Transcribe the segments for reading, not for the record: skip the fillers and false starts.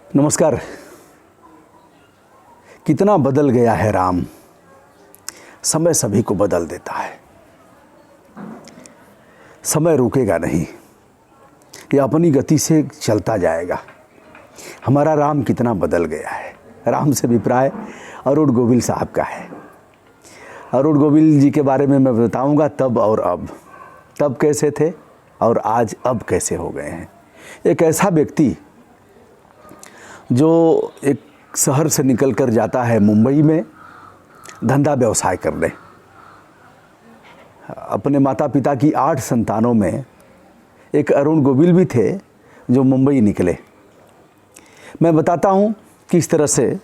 नमस्कार। कितना बदल गया है राम, समय सभी को बदल देता है। समय रुकेगा नहीं, ये अपनी गति से चलता जाएगा। हमारा राम कितना बदल गया है। राम से अभिप्राय अरुण गोविल साहब का है। अरुण गोविल जी के बारे में मैं बताऊंगा तब और अब, तब कैसे थे और आज अब कैसे हो गए हैं। एक ऐसा व्यक्ति जो एक शहर से निकलकर जाता है मुंबई में धंधा व्यवसाय करने। अपने माता पिता की 8 संतानों में एक अरुण गोविल भी थे जो मुंबई निकले। मैं बताता हूँ किस तरह से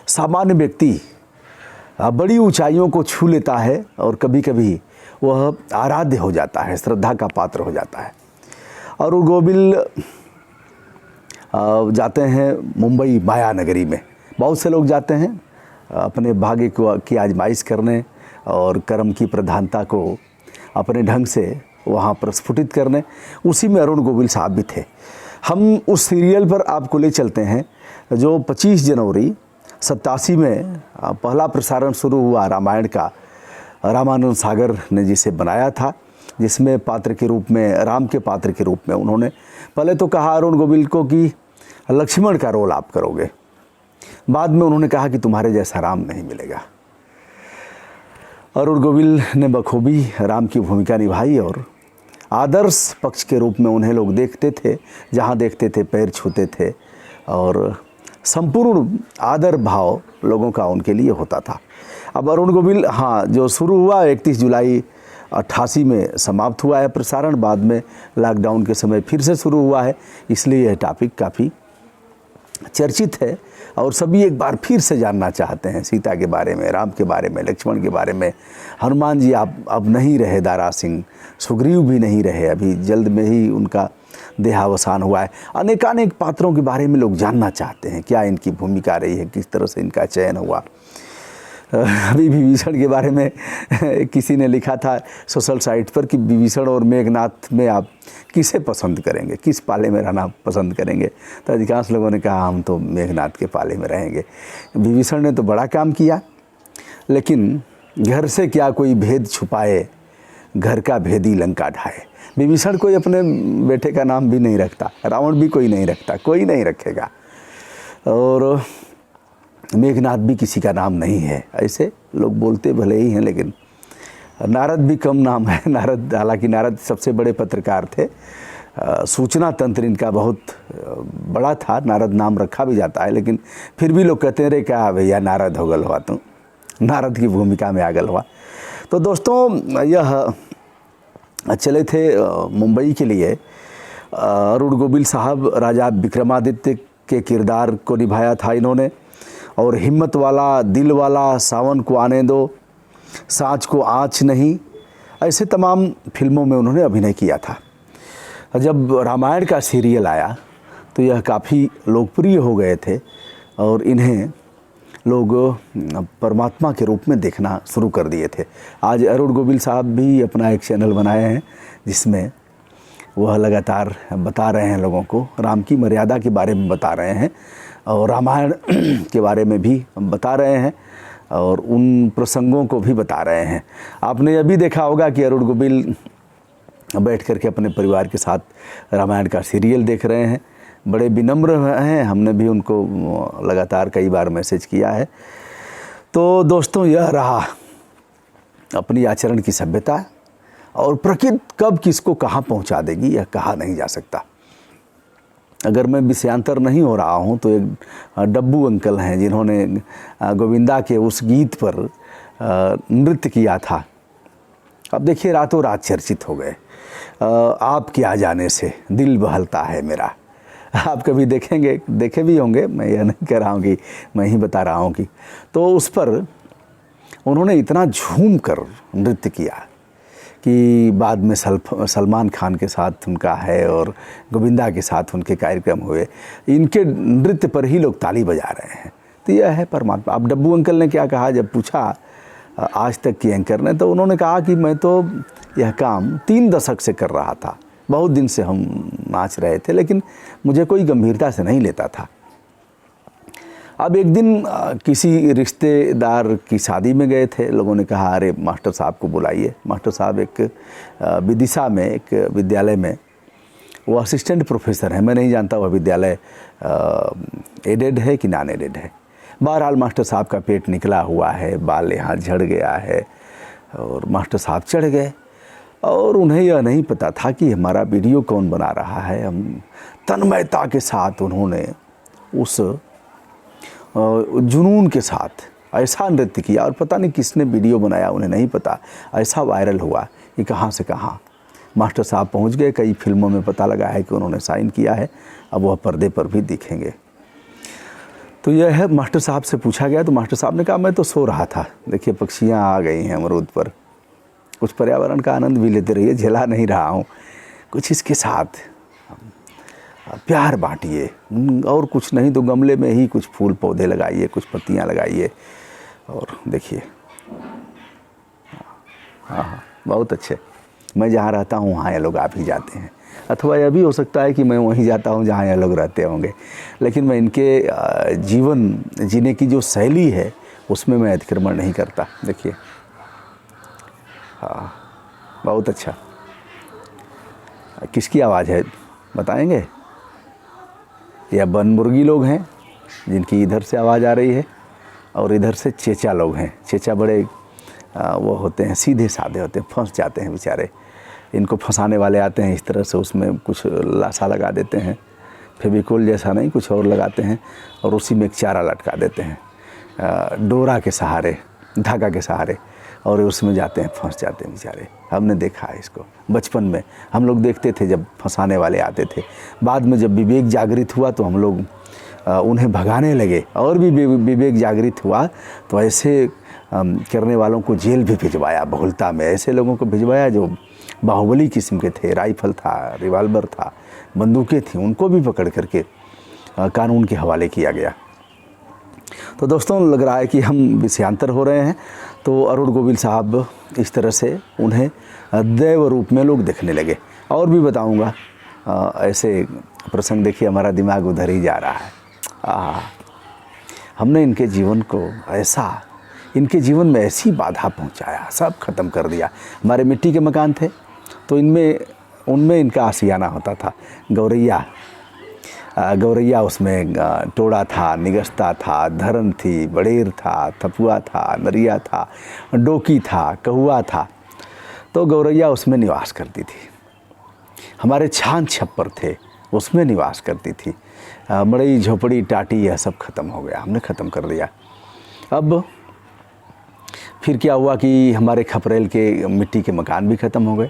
सामान्य व्यक्ति बड़ी ऊंचाइयों को छू लेता है और कभी कभी वह आराध्य हो जाता है, श्रद्धा का पात्र हो जाता है। अरुण गोविल जाते हैं मुंबई माया नगरी में। बहुत से लोग जाते हैं अपने भाग्य की आजमाइश करने और कर्म की प्रधानता को अपने ढंग से वहाँ प्रस्फुटित करने। उसी में अरुण गोविल साहब भी थे। हम उस सीरियल पर आपको ले चलते हैं जो 25 जनवरी 87 में पहला प्रसारण शुरू हुआ रामायण का। रामानंद सागर ने जिसे बनाया था, जिसमें पात्र के रूप में, राम के पात्र के रूप में उन्होंने पहले तो कहा अरुण गोविल को कि लक्ष्मण का रोल आप करोगे। बाद में उन्होंने कहा कि तुम्हारे जैसा राम नहीं मिलेगा। अरुण गोविल ने बखूबी राम की भूमिका निभाई और आदर्श पक्ष के रूप में उन्हें लोग देखते थे। जहाँ देखते थे पैर छूते थे और संपूर्ण आदर भाव लोगों का उनके लिए होता था। अब अरुण गोविल जो शुरू हुआ 31 जुलाई 88 में समाप्त हुआ है प्रसारण। बाद में लॉकडाउन के समय फिर से शुरू हुआ है, इसलिए यह टॉपिक काफ़ी चर्चित है और सभी एक बार फिर से जानना चाहते हैं सीता के बारे में, राम के बारे में, लक्ष्मण के बारे में। हनुमान जी अब नहीं रहे, दारा सिंह, सुग्रीव भी नहीं रहे, अभी जल्द में ही उनका देहावसान हुआ है। अनेकानेक पात्रों के बारे में लोग जानना चाहते हैं, क्या इनकी भूमिका रही है, किस तरह से इनका चयन हुआ। अभी विभीषण के बारे में किसी ने लिखा था सोशल साइट पर कि विभीषण और मेघनाथ में आप किसे पसंद करेंगे, किस पाले में रहना पसंद करेंगे। तो अधिकांश लोगों ने कहा हम तो मेघनाथ के पाले में रहेंगे। विभीषण ने तो बड़ा काम किया, लेकिन घर से क्या कोई भेद छुपाए, घर का भेदी लंका ढाए। विभीषण कोई अपने बेटे का नाम भी नहीं रखता, रावण भी कोई नहीं रखता, कोई नहीं रखेगा। और मेघनाथ भी किसी का नाम नहीं है, ऐसे लोग बोलते भले ही हैं, लेकिन नारद भी कम नाम है। नारद, हालांकि नारद सबसे बड़े पत्रकार थे, सूचना तंत्र इनका बहुत बड़ा था, नारद नाम रखा भी जाता है, लेकिन फिर भी लोग कहते हैं रे क्या भैया नारद हो गल हुआ, तुम नारद की भूमिका में आगल हुआ। तो दोस्तों, यह चले थे मुंबई के लिए। अरुण गोविल साहब राजा विक्रमादित्य के किरदार को निभाया था इन्होंने। और हिम्मत वाला, दिल वाला, सावन को आने दो, सांच को आँच नहीं, ऐसे तमाम फिल्मों में उन्होंने अभिनय किया था। जब रामायण का सीरियल आया तो यह काफ़ी लोकप्रिय हो गए थे और इन्हें लोग परमात्मा के रूप में देखना शुरू कर दिए थे। आज अरुण गोविल साहब भी अपना एक चैनल बनाए हैं जिसमें वह लगातार बता रहे हैं लोगों को, राम की मर्यादा के बारे में बता रहे हैं और रामायण के बारे में भी बता रहे हैं और उन प्रसंगों को भी बता रहे हैं। आपने यह भी देखा होगा कि अरुण गोविल बैठ करके अपने परिवार के साथ रामायण का सीरियल देख रहे हैं। बड़े विनम्र हैं, हमने भी उनको लगातार कई बार मैसेज किया है। तो दोस्तों, यह रहा अपनी आचरण की सभ्यता और प्रकृति कब किसको कहाँ पहुँचा देगी यह कहा नहीं जा सकता। अगर मैं विषयांतर नहीं हो रहा हूँ तो एक डब्बू अंकल हैं जिन्होंने गोविंदा के उस गीत पर नृत्य किया था। अब देखिए, रातों रात चर्चित हो गए। आपके आ जाने से दिल बहलता है मेरा। आप कभी देखेंगे, देखे भी होंगे, मैं यह नहीं कह रहा हूँ कि मैं ही बता रहा हूँ कि। तो उस पर उन्होंने इतना झूम कर नृत्य किया कि बाद में सलमान खान के साथ उनका है और गोविंदा के साथ उनके कार्यक्रम हुए। इनके नृत्य पर ही लोग ताली बजा रहे हैं। तो यह है परमात्मा। अब डब्बू अंकल ने क्या कहा जब पूछा आज तक की एंकर ने, तो उन्होंने कहा कि मैं तो यह काम 3 दशक से कर रहा था, बहुत दिन से हम नाच रहे थे, लेकिन मुझे कोई गंभीरता से नहीं लेता था। अब एक दिन किसी रिश्तेदार की शादी में गए थे। लोगों ने कहा अरे मास्टर साहब को बुलाइए। मास्टर साहब एक विदिशा में एक विद्यालय में वो असिस्टेंट प्रोफेसर है। मैं नहीं जानता वह विद्यालय एडेड है कि नॉन एडेड है। बहरहाल मास्टर साहब का पेट निकला हुआ है, बाल यहाँ झड़ गया है और मास्टर साहब चढ़ गए और उन्हें यह नहीं पता था कि हमारा वीडियो कौन बना रहा है। हम तन्मयता के साथ उन्होंने उस जुनून के साथ ऐसा नृत्य किया और पता नहीं किसने वीडियो बनाया, उन्हें नहीं पता। ऐसा वायरल हुआ कि कहाँ से कहाँ मास्टर साहब पहुँच गए। कई फिल्मों में पता लगा है कि उन्होंने साइन किया है, अब वह पर्दे पर भी दिखेंगे। तो यह है, मास्टर साहब से पूछा गया तो मास्टर साहब ने कहा मैं तो सो रहा था। देखिए पक्षियाँ आ गई हैं अमरूद पर, कुछ पर्यावरण का आनंद भी लेते रहिए, झेला नहीं रहा हूँ। कुछ इसके साथ प्यार बांटिए और कुछ नहीं तो गमले में ही कुछ फूल पौधे लगाइए, कुछ पत्तियाँ लगाइए और देखिए। हाँ, बहुत अच्छे। मैं जहाँ रहता हूँ वहाँ ये लोग आ भी जाते हैं, अथवा यह भी हो सकता है कि मैं वहीं जाता हूँ जहाँ ये लोग रहते होंगे, लेकिन मैं इनके जीवन जीने की जो शैली है उसमें मैं अतिक्रमण नहीं करता। देखिए, हाँ, बहुत अच्छा। किसकी आवाज़ है बताएंगे? यह बनमुर्गी लोग हैं जिनकी इधर से आवाज़ आ रही है और इधर से चेचा लोग हैं। चेचा बड़े वो होते हैं, सीधे साधे होते हैं, फंस जाते हैं बेचारे। इनको फंसाने वाले आते हैं इस तरह से, उसमें कुछ लाशा लगा देते हैं, फेविकोल जैसा नहीं कुछ और लगाते हैं और उसी में एक चारा लटका देते हैं डोरा के सहारे, धागा के सहारे, और उसमें जाते हैं, फंस जाते हैं बेचारे। हमने देखा है इसको, बचपन में हम लोग देखते थे जब फंसाने वाले आते थे। बाद में जब विवेक जागृत हुआ तो हम लोग उन्हें भगाने लगे, और भी विवेक जागृत हुआ तो ऐसे करने वालों को जेल भी भिजवाया। बहुलता में ऐसे लोगों को भिजवाया जो बाहुबली किस्म के थे, राइफल था, रिवाल्वर था, बंदूकें थी, उनको भी पकड़ करके कानून के हवाले किया गया। तो दोस्तों, लग रहा है कि हम विषयांतर हो रहे हैं। तो अरुण गोविल साहब इस तरह से उन्हें दैव रूप में लोग देखने लगे। और भी बताऊंगा ऐसे प्रसंग। देखिए हमारा दिमाग उधर ही जा रहा है। हमने इनके जीवन को ऐसा, इनके जीवन में ऐसी बाधा पहुंचाया, सब खत्म कर दिया। हमारे मिट्टी के मकान थे तो उनमें इनका आशियाना होता था। गौरैया उसमें टोड़ा था, निगस्ता था, धरन थी, बड़ेर था, थपुआ था, नरिया था, डोकी था, कहुआ था। तो गौरैया उसमें निवास करती थी। हमारे छान छप्पर थे, उसमें निवास करती थी। बड़ी झोपड़ी टाटी यह सब खत्म हो गया, हमने ख़त्म कर दिया। अब फिर क्या हुआ कि हमारे खपरेल के मिट्टी के मकान भी ख़त्म हो गए।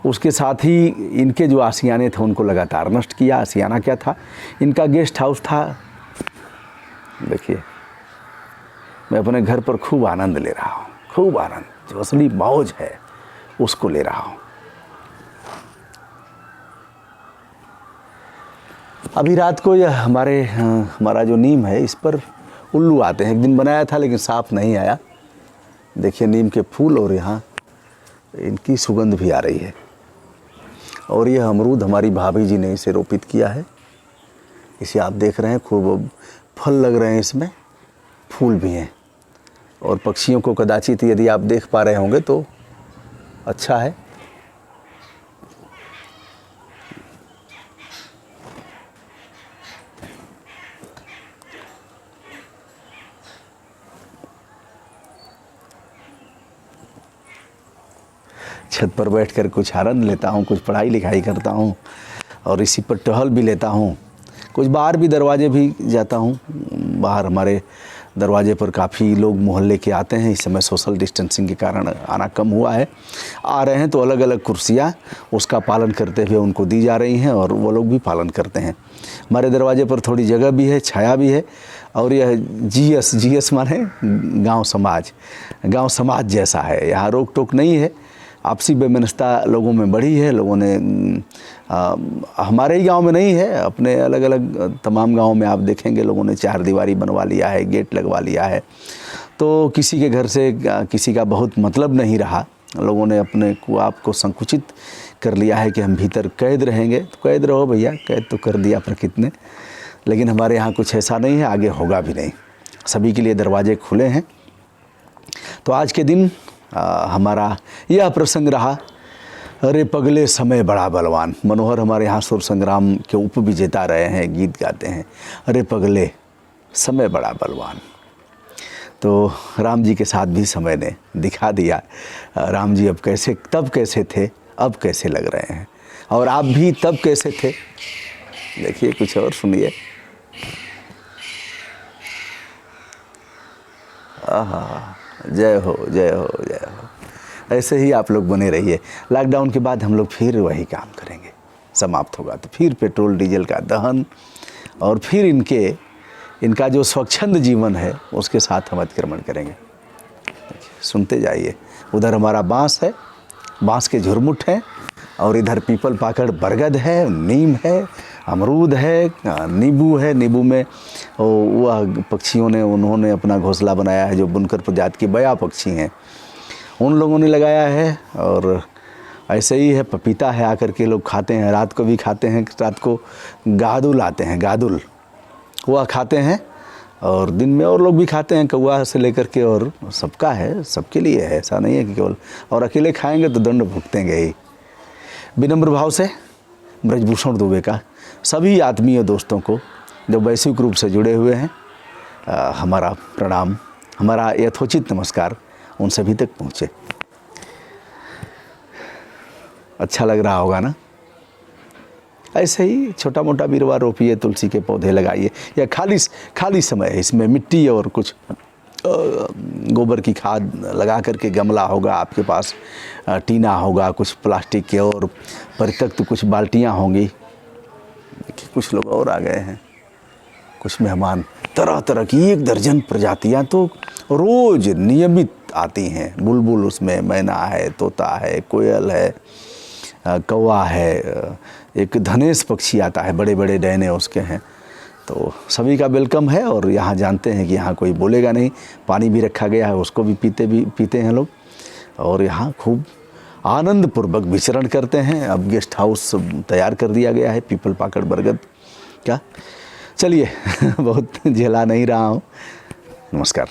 उसके साथ ही इनके जो आशियाने थे उनको लगातार नष्ट किया। आशियाना क्या था? इनका गेस्ट हाउस था। देखिए, मैं अपने घर पर खूब आनंद ले रहा हूँ, खूब आनंद, जो असली मौज है उसको ले रहा हूँ। अभी रात को यह हमारा जो नीम है इस पर उल्लू आते हैं। एक दिन बनाया था लेकिन साफ नहीं आया। देखिए नीम के फूल, और यहाँ इनकी सुगंध भी आ रही है। और यह अमरूद हमारी भाभी जी ने इसे रोपित किया है। इसे आप देख रहे हैं, खूब फल लग रहे हैं, इसमें फूल भी हैं। और पक्षियों को कदाचित यदि आप देख पा रहे होंगे तो अच्छा है। छत पर बैठकर कुछ आनंद लेता हूँ, कुछ पढ़ाई लिखाई करता हूँ और इसी पर टहल भी लेता हूँ। कुछ बाहर भी दरवाजे भी जाता हूँ। बाहर हमारे दरवाजे पर काफ़ी लोग मोहल्ले के आते हैं। इस समय सोशल डिस्टेंसिंग के कारण आना कम हुआ है। आ रहे हैं तो अलग अलग कुर्सियाँ उसका पालन करते हुए उनको दी जा रही हैं और वो लोग भी पालन करते हैं। हमारे दरवाजे पर थोड़ी जगह भी है, छाया भी है। और यह जीएस माने गाँव समाज जैसा है। यहाँ रोक टोक नहीं है। आपसी बेमनस्ता लोगों में बढ़ी है। लोगों ने हमारे ही गांव में नहीं है, अपने अलग अलग तमाम गांवों में आप देखेंगे लोगों ने चार दीवारी बनवा लिया है, गेट लगवा लिया है। तो किसी के घर से किसी का बहुत मतलब नहीं रहा। लोगों ने अपने को आपको संकुचित कर लिया है कि हम भीतर कैद रहेंगे। तो कैद रहो भैया, कैद तो कर दिया प्रकृति ने। लेकिन हमारे यहाँ कुछ ऐसा नहीं है, आगे होगा भी नहीं। सभी के लिए दरवाजे खुले हैं। तो आज के दिन हमारा यह प्रसंग रहा, अरे पगले समय बड़ा बलवान। मनोहर हमारे यहाँ सुर संग्राम के उपविजेता रहे हैं, गीत गाते हैं, अरे पगले समय बड़ा बलवान। तो राम जी के साथ भी समय ने दिखा दिया, राम जी अब कैसे, तब कैसे थे, अब कैसे लग रहे हैं, और आप भी तब कैसे थे। देखिए कुछ और सुनिए। आहा, जय हो जय हो जय हो। ऐसे ही आप लोग बने रहिए। लॉकडाउन के बाद हम लोग फिर वही काम करेंगे, समाप्त होगा तो फिर पेट्रोल डीजल का दहन, और फिर इनका जो स्वच्छंद जीवन है उसके साथ हम अतिक्रमण करेंगे। सुनते जाइए। उधर हमारा बांस है, बांस के झुरमुट हैं, और इधर पीपल पाकड़ बरगद है, नीम है, अमरूद है, नींबू है। नींबू में वह पक्षियों ने, उन्होंने अपना घोंसला बनाया है जो बुनकर प्रजाति के बया पक्षी हैं, उन लोगों ने लगाया है। और ऐसे ही है, पपीता है, आकर के लोग खाते हैं, रात को भी खाते हैं। रात को गादुल आते हैं, गादुल वह खाते हैं, और दिन में और लोग भी खाते हैं, कौआ से लेकर के, और सबका है, सबके लिए है, ऐसा नहीं है कि केवल, और अकेले खाएंगे तो दंड भुगतेंगे ही। विनम्र भाव से ब्रजभूषण दुबे का सभी आत्मीय दोस्तों को जो वैश्विक रूप से जुड़े हुए हैं, हमारा प्रणाम, हमारा यथोचित नमस्कार उन सभी तक पहुँचे। अच्छा लग रहा होगा ना। ऐसे ही छोटा मोटा बिरवा रोपिए, तुलसी के पौधे लगाइए, या खाली समय है, इसमें मिट्टी और कुछ गोबर की खाद लगा करके, गमला होगा आपके पास, टीना होगा, कुछ प्लास्टिक के, और परित्यक्त कुछ बाल्टियाँ होंगी। देखिए कुछ लोग और आ गए हैं, कुछ मेहमान, तरह तरह की 1 दर्जन प्रजातियाँ तो रोज़ नियमित आती हैं। बुलबुल उसमें, मैना है, तोता है, कोयल है, कौवा है, एक धनेश पक्षी आता है, बड़े बड़े डैने उसके हैं। तो सभी का वेलकम है। और यहाँ जानते हैं कि यहाँ कोई बोलेगा नहीं, पानी भी रखा गया है, उसको भी पीते हैं लोग, और यहाँ खूब आनंदपूर्वक विचरण करते हैं। अब गेस्ट हाउस तैयार कर दिया गया है, पीपल पाकड़ बरगद क्या। चलिए बहुत झेला नहीं रहा हूँ, नमस्कार।